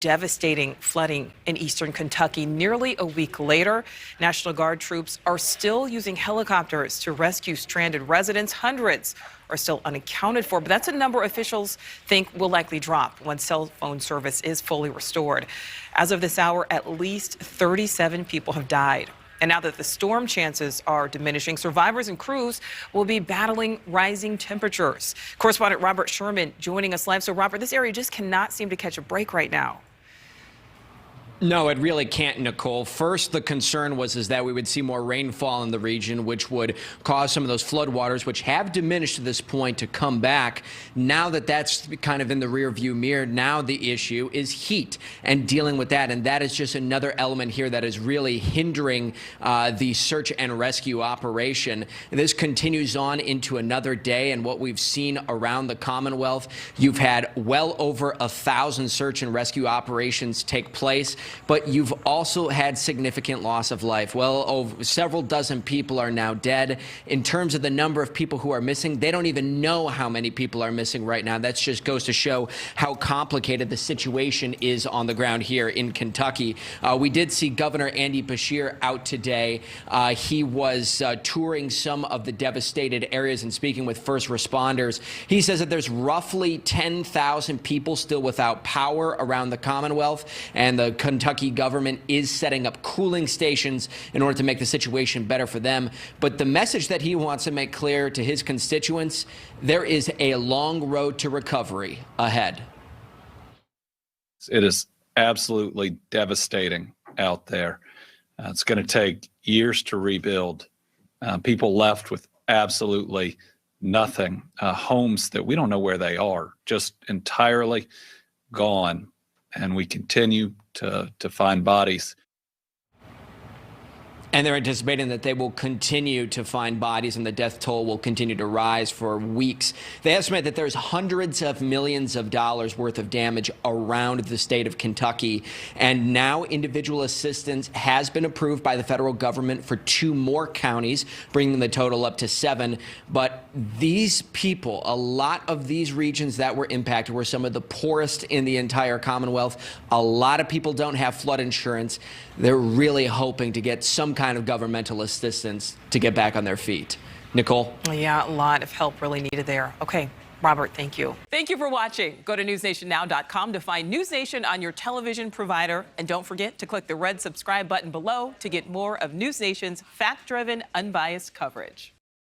Devastating flooding in eastern Kentucky. Nearly a week later, National Guard troops are still using helicopters to rescue stranded residents. Hundreds are still unaccounted for, but that's a number officials think will likely drop once cell phone service is fully restored. As of this hour, at least 37 people have died. And now that the storm chances are diminishing, survivors and crews will be battling rising temperatures. Correspondent Robert Sherman joining us live. So, Robert, this area just cannot seem to catch a break right now. No, it really can't, Nicole. First, the concern was that we would see more rainfall in the region, which would cause some of those floodwaters, which have diminished to this point, to come back. Now that that's kind of in the rearview mirror, now the issue is heat and dealing with that. And that is just another element here that is really hindering the search and rescue operation. This continues on into another day. And what we've seen around the Commonwealth, you've had well over 1,000 search and rescue operations take place. But you've also had significant loss of life. Well, several dozen people are now dead. In terms of the number of people who are missing, they don't even know how many people are missing right now. That just goes to show how complicated the situation is on the ground here in Kentucky. We did see Governor Andy Beshear out today. He was touring some of the devastated areas and speaking with first responders. He says that there's roughly 10,000 people still without power around the Commonwealth, and the Kentucky government is setting up cooling stations in order to make the situation better for them. But the message that he wants to make clear to his constituents, there is a long road to recovery ahead. It is absolutely devastating out there. It's going to take years to rebuild. People left with absolutely nothing. Homes that we don't know where they are, just entirely gone. And we continue to find bodies. And they're anticipating that they will continue to find bodies and the death toll will continue to rise for weeks. They estimate that there's hundreds of millions of dollars worth of damage around the state of Kentucky. And now individual assistance has been approved by the federal government for 2 more counties, bringing the total up to 7. But these people, a lot of these regions that were impacted were some of the poorest in the entire Commonwealth. A lot of people don't have flood insurance. They're really hoping to get some kind of governmental assistance to get back on their feet. Nicole? Yeah, a lot of help really needed there. Okay, Robert, thank you. Thank you for watching. Go to newsnationnow.com to find NewsNation on your television provider. And don't forget to click the red subscribe button below to get more of NewsNation's fact-driven, unbiased coverage.